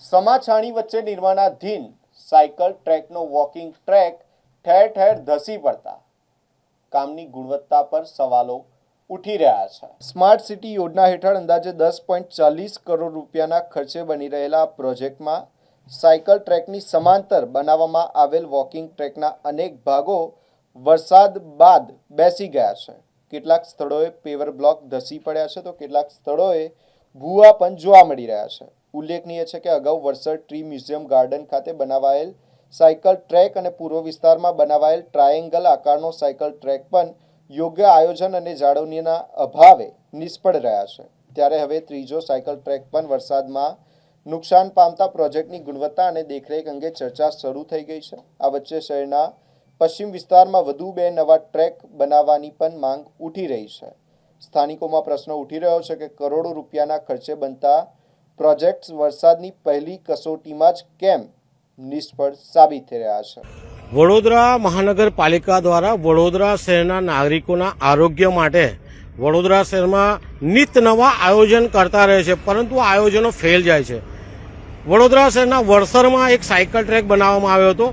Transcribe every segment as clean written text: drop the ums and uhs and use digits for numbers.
સમાછાણી વચ્ચે નિર્માણાધીન cycle ટ્રેકનો walking track ઠેર ઠેર ધસી પડતા કામની ગુણવત્તા પર સવાલો ઉઠી રહ્યા છે। સ્માર્ટ સિટી યોજના હેઠળ અંદાજે 10.40 કરોડ રૂપિયાના ખર્ચે બની રહેલા પ્રોજેક્ટમાં સાયકલ ટ્રેકની સમાંતર બનાવવામાં આવેલ વોકિંગ ટ્રેકના અનેક ભાગો વરસાદ બાદ બેસી ગયા છે। કેટલાક સ્થળોએ પેવર બ્લોક ધસી પડ્યા છે તો કેટલાક સ્થળોએ ભૂવા પણ જોવા મળી રહ્યા છે। ઉલ્લેખનીય છે કે અગાઉ વરસદ ટ્રી મ્યુઝિયમ ગાર્ડન ખાતે બનાવાયેલ સાયકલ ટ્રેક અને પૂર્વ વિસ્તારમાં બનાવાયેલ ટ્રાયેંગલ આકારનો સાયકલ ટ્રેક પણ યોગ્ય આયોજન અને જાળવણીના અભાવે નિષ્ફળ રહ્યા છે। ત્યારે હવે ત્રીજો સાયકલ ટ્રેક પણ વરસાદમાં નુકસાન પામતા પ્રોજેક્ટની ગુણવત્તા અને દેખરેખ અંગે ચર્ચા શરૂ થઈ ગઈ છે। આ વચ્ચે શહેરના પશ્ચિમ વિસ્તારમાં વધુ 2 નવા ટ્રેક બનાવવાની પણ માંગ ઉઠી રહી છે। સ્થાનિકોમાં પ્રશ્ન ઉઠી રહ્યો છે કે કરોડો રૂપિયાના ખર્ચે બનતા પ્રોજેક્ટ્સ વરસાદની પહેલી કસોટીમાં જ કેમ નિષ્ફળ સાબિત થઈ રહ્યા છે। વડોદરા મહાનગરપાલિકા દ્વારા વડોદરા શહેરના નાગરિકોના આરોગ્ય માટે વડોદરા શહેરમાં નિત નવા આયોજન કરતા રહે છે, પરંતુ આયોજનો ફેલ જાય છે। વડોદરા શહેરના વડસરમાં એક સાયકલ ટ્રેક બનાવવામાં આવ્યો હતો,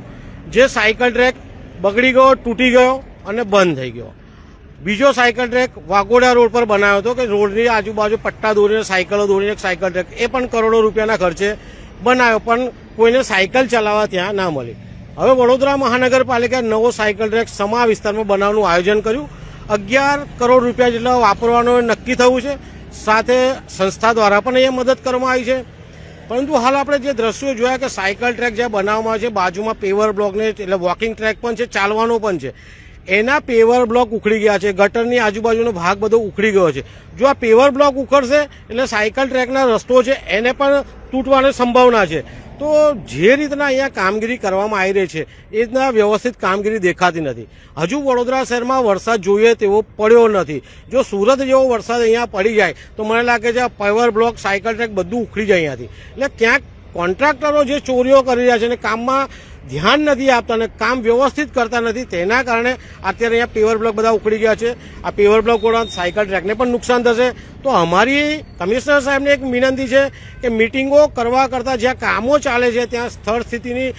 જે સાયકલ ટ્રેક બગડી ગયો, તૂટી ગયો અને બંધ થઈ ગયો। બીજો સાયકલ ટ્રેક વાઘોડિયા રોડ પર બનાવ્યો હતો કે રોડની આજુબાજુ પટ્ટા દોરીને સાયકલો દોરીને એક સાયકલ ટ્રેક, એ પણ કરોડો રૂપિયાના ખર્ચે બનાવ્યો, પણ કોઈને સાયકલ ચલાવવા ત્યાં ના મળી। હવે વડોદરા મહાનગરપાલિકાએ નવો સાયકલ ટ્રેક સમા વિસ્તારમાં બનાવવાનું આયોજન કર્યું। 11 કરોડ રૂપિયા જેટલા વાપરવાનું નક્કી થયું છે। સાથે સંસ્થા દ્વારા પણ અહીંયા મદદ કરવામાં આવી છે, પરંતુ હાલ આપણે જે દ્રશ્યો જોયા કે સાયકલ ટ્રેક જ્યાં બનાવવામાં આવે છે, બાજુમાં પેવર બ્લોકને એટલે વોકિંગ ટ્રેક પણ છે, ચાલવાનો પણ છે, એના પેવર બ્લોક ઉખડી ગયા છે। ગટરની આજુબાજુનો ભાગ બધો ઉખડી ગયો છે। જો આ પેવર બ્લોક ઉખડશે એટલે સાયકલ ટ્રેકના રસ્તો છે એને પણ તૂટવાની સંભાવના છે। તો જે રીતના અહીંયા કામગીરી કરવામાં આવી રહી છે એ રીતના વ્યવસ્થિત કામગીરી દેખાતી નથી। હજુ વડોદરા શહેરમાં વરસાદ જોઈએ તેવો પડ્યો નથી। જો સુરત જેવો વરસાદ અહીંયા પડી જાય તો મને લાગે છે પેવર બ્લોક, સાયકલ ટ્રેક બધું ઉખડી જાય અહીંયાથી। એટલે ક્યાંક કોન્ટ્રાક્ટરો જે ચોરીઓ કરી રહ્યા છે અને કામમાં ધ્યાન નથી આપતા અને કામ વ્યવસ્થિત કરતા નથી, તેના કારણે અત્યારે અહીંયા પેવર બ્લોક બધા ઉખડી ગયા છે। આ પેવર બ્લોક દ્વારા સાયકલ ટ્રેકને પણ નુકસાન થશે। તો અમારી કમિશનર સાહેબને એક વિનંતી છે કે મિટિંગો કરવા કરતાં જ્યાં કામો ચાલે છે ત્યાં સ્થળ સ્થિતિની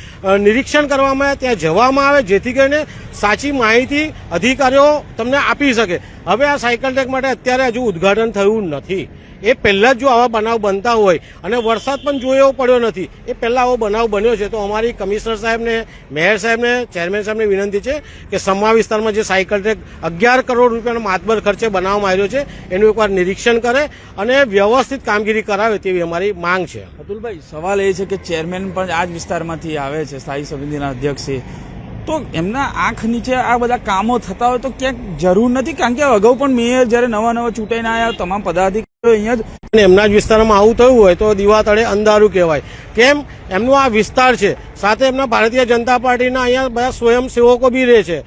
નિરીક્ષણ કરવામાં આવે, ત્યાં જવામાં આવે, જેથી કરીને સાચી માહિતી અધિકારીઓ તમને આપી શકે। હવે આ સાયકલ ટ્રેક માટે અત્યારે હજુ ઉદ્ઘાટન થયું નથી। એ પહેલાં જ જો આવા બનાવ બનતા હોય અને વરસાદ પણ જો એવો પડ્યો નથી, એ પહેલાં આવો બનાવ બન્યો છે, તો અમારી કમિશનર સાહેબને, મેયર સાહેબને, ચેરમેન સાહેબને વિનંતી છે કે સમા વિસ્તારમાં જે સાયકલ ટ્રેક 11 કરોડ રૂપિયાના માતબર ખર્ચે બનાવવામાં આવ્યો છે એનું એકવાર નિરીક્ષણ કરે અને વ્યવસ્થિત કામગીરી કરાવે તેવી અમારી માંગ છે। અતુલભાઈ, સવાલ એ છે કે ચેરમેન પણ આ જ વિસ્તારમાંથી આવે છે, સ્થાયી સમિતિના અધ્યક્ષ છે, તો એમના આંખ નીચે આ બધા કામો થતા હોય તો ક્યાંક જરૂર નથી? કારણ કે અગાઉ પણ મેયર જયારે નવા ચૂંટાઈને આવ્યા, તમામ પદાધિકારીઓ અહીંયા જ એમના જ વિસ્તારમાં આવું થયું હોય તો દીવા તળે અંધારું કહેવાય। કેમ? એમનો આ વિસ્તાર છે, સાથે એમના ભારતીય જનતા પાર્ટીના અહીંયા બધા સ્વયંસેવકો બી રહે છે,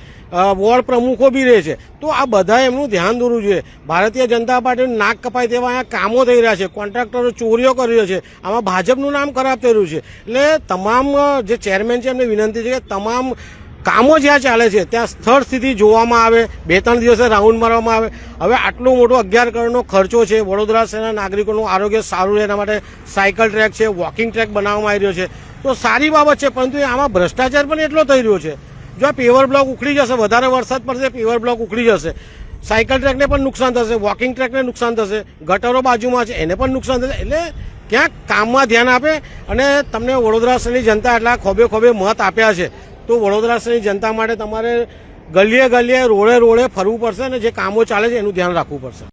વોર્ડ પ્રમુખો બી રહે છે, તો આ બધા એમનું ધ્યાન દોરવું જોઈએ। ભારતીય જનતા પાર્ટીનું નાક કપાય તેવા અહીંયા કામો થઈ રહ્યા છે, કોન્ટ્રાક્ટરો ચોરીઓ કરી રહ્યા છે, આમાં ભાજપનું નામ ખરાબ થઈ રહ્યું છે। એટલે તમામ જે ચેરમેન છે એમને વિનંતી છે કે તમામ કામો જ્યાં ચાલે છે ત્યાં સ્થળ સ્થિતિ જોવામાં આવે, 2-3 દિવસે રાઉન્ડ મારવામાં આવે। હવે આટલો મોટો 11 કરોડનો ખર્ચો છે, વડોદરા શહેરના નાગરિકોનું આરોગ્ય સારું રહે એના માટે સાયકલ ટ્રેક છે, વોકિંગ ટ્રેક બનાવવામાં આવી રહ્યો છે, તો સારી બાબત છે, પરંતુ આમાં ભ્રષ્ટાચાર પણ એટલો થઈ રહ્યો છે। જો આ પેવર બ્લોક ઉખડી જશે, વધારે વરસાદ પડશે, પેવર બ્લોક ઉખડી જશે, સાયકલ ટ્રેકને પણ નુકસાન થશે, વોકિંગ ટ્રેકને નુકસાન થશે, ગટરો બાજુમાં છે એને પણ નુકસાન થશે। એટલે ક્યાંક કામમાં ધ્યાન આપે અને તમને વડોદરા શહેરની જનતા એટલા ખોબે ખોબે મત આપ્યા છે, તો વડોદરા શહેરની જનતા માટે તમારે ગલીએ ગલીએ, રોડે રોડે ફરવું પડશે અને જે કામો ચાલે છે એનું ધ્યાન રાખવું પડશે।